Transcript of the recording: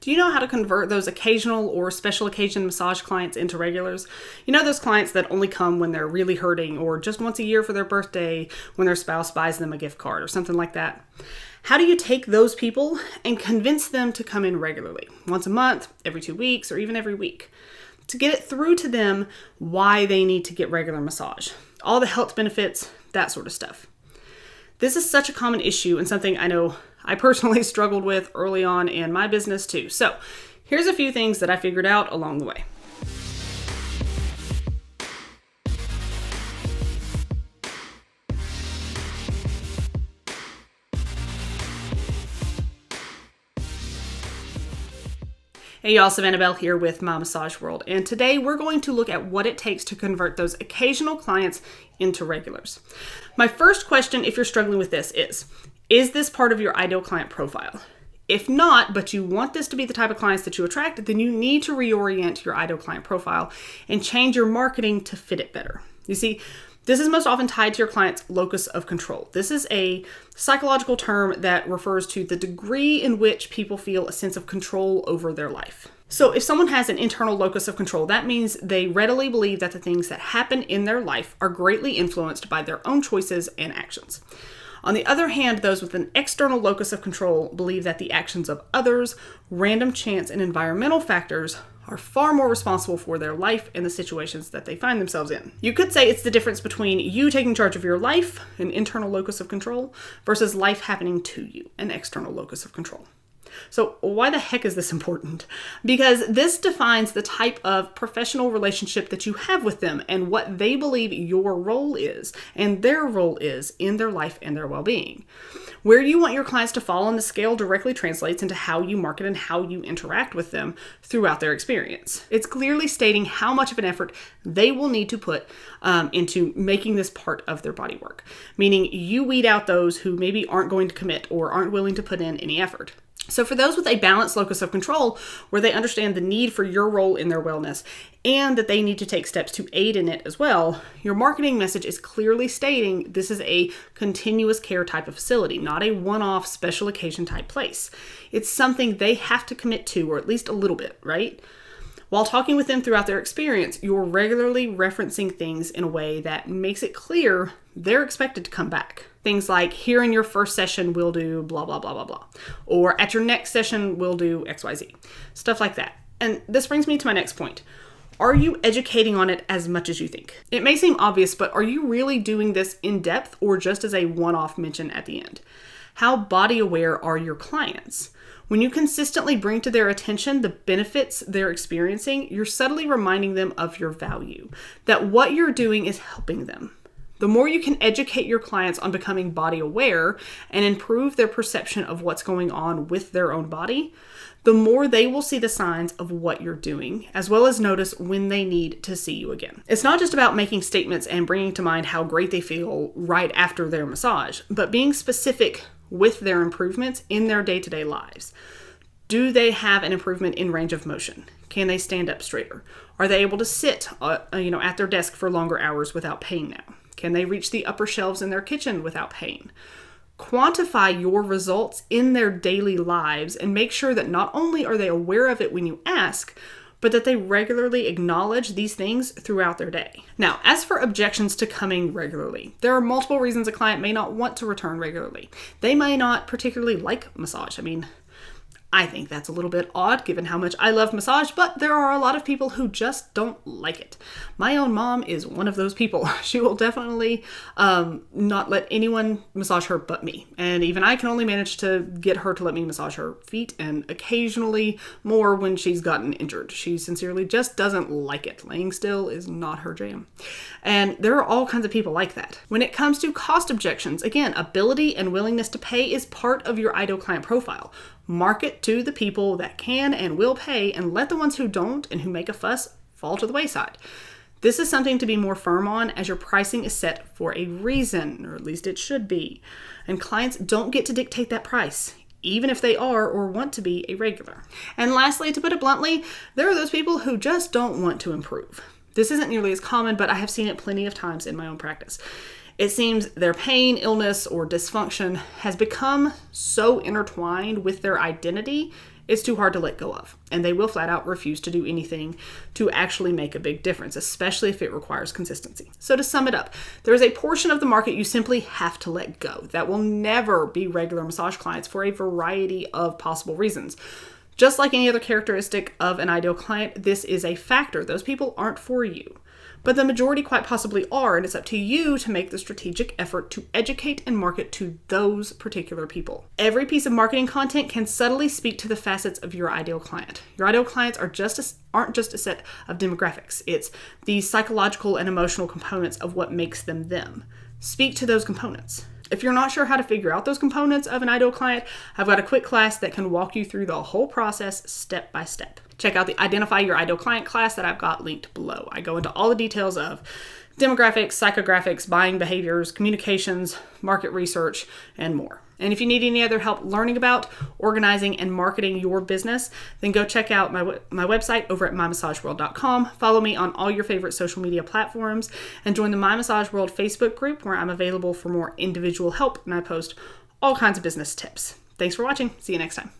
Do you know how to convert those occasional or special occasion massage clients into regulars? You know, those clients that only come when they're really hurting or just once a year for their birthday when their spouse buys them a gift card or something like that. How do you take those people and convince them to come in regularly, once a month, every 2 weeks, or even every week, to get it through to them why they need to get regular massage, all the health benefits, that sort of stuff? This is such a common issue and something I know I personally struggled with early on in my business too. So here's a few things that I figured out along the way. Hey y'all, Savannah Bell here with My Massage World, and today we're going to look at what it takes to convert those occasional clients into regulars. My first question, if you're struggling with this, is this part of your ideal client profile? If not, but you want this to be the type of clients that you attract, then you need to reorient your ideal client profile and change your marketing to fit it better. You see, this is most often tied to your client's locus of control. This is a psychological term that refers to the degree in which people feel a sense of control over their life. So if someone has an internal locus of control, that means they readily believe that the things that happen in their life are greatly influenced by their own choices and actions. On the other hand, those with an external locus of control believe that the actions of others, random chance, and environmental factors are far more responsible for their life and the situations that they find themselves in. You could say it's the difference between you taking charge of your life, an internal locus of control, versus life happening to you, an external locus of control. So why the heck is this important? Because this defines the type of professional relationship that you have with them and what they believe your role is and their role is in their life and their well-being. Where you want your clients to fall on the scale directly translates into how you market and how you interact with them throughout their experience. It's clearly stating how much of an effort they will need to put into making this part of their body work, meaning you weed out those who maybe aren't going to commit or aren't willing to put in any effort. So for those with a balanced locus of control, where they understand the need for your role in their wellness and that they need to take steps to aid in it as well, your marketing message is clearly stating this is a continuous care type of facility, not a one-off special occasion type place. It's something they have to commit to, or at least a little bit, right? While talking with them throughout their experience, you're regularly referencing things in a way that makes it clear they're expected to come back. Things like, here in your first session, we'll do blah, blah, blah, blah, blah. Or at your next session, we'll do XYZ. Stuff like that. And this brings me to my next point. Are you educating on it as much as you think? It may seem obvious, but are you really doing this in depth or just as a one-off mention at the end? How body aware are your clients? When you consistently bring to their attention the benefits they're experiencing, you're subtly reminding them of your value, that what you're doing is helping them. The more you can educate your clients on becoming body aware and improve their perception of what's going on with their own body, the more they will see the signs of what you're doing, as well as notice when they need to see you again. It's not just about making statements and bringing to mind how great they feel right after their massage, but being specific with their improvements in their day-to-day lives. Do they have an improvement in range of motion? Can they stand up straighter? Are they able to sit at their desk for longer hours without pain now? Can they reach the upper shelves in their kitchen without pain? Quantify your results in their daily lives and make sure that not only are they aware of it when you ask, but that they regularly acknowledge these things throughout their day. Now, as for objections to coming regularly, there are multiple reasons a client may not want to return regularly. They may not particularly like massage. I think that's a little bit odd given how much I love massage, but there are a lot of people who just don't like it. My own mom is one of those people. She will definitely not let anyone massage her but me. And even I can only manage to get her to let me massage her feet and occasionally more when she's gotten injured. She sincerely just doesn't like it. Laying still is not her jam. And there are all kinds of people like that. When it comes to cost objections, again, ability and willingness to pay is part of your ideal client profile. Market to the people that can and will pay and let the ones who don't and who make a fuss fall to the wayside. This is something to be more firm on as your pricing is set for a reason, or at least it should be. And clients don't get to dictate that price, even if they are or want to be a regular. And lastly, to put it bluntly, there are those people who just don't want to improve. This isn't nearly as common, but I have seen it plenty of times in my own practice. It seems their pain, illness, or dysfunction has become so intertwined with their identity it's too hard to let go of, and they will flat out refuse to do anything to actually make a big difference, especially if it requires consistency. So to sum it up, there is a portion of the market you simply have to let go that will never be regular massage clients for a variety of possible reasons. Just like any other characteristic of an ideal client, this is a factor. Those people aren't for you. But the majority quite possibly are, and it's up to you to make the strategic effort to educate and market to those particular people. Every piece of marketing content can subtly speak to the facets of your ideal client. Your ideal clients aren't just a set of demographics. It's the psychological and emotional components of what makes them them. Speak to those components. If you're not sure how to figure out those components of an ideal client, I've got a quick class that can walk you through the whole process step by step. Check out the Identify Your Ideal Client class that I've got linked below. I go into all the details of demographics, psychographics, buying behaviors, communications, market research, and more. And if you need any other help learning about organizing and marketing your business, then go check out my website over at mymassageworld.com. Follow me on all your favorite social media platforms and join the My Massage World Facebook group where I'm available for more individual help and I post all kinds of business tips. Thanks for watching. See you next time.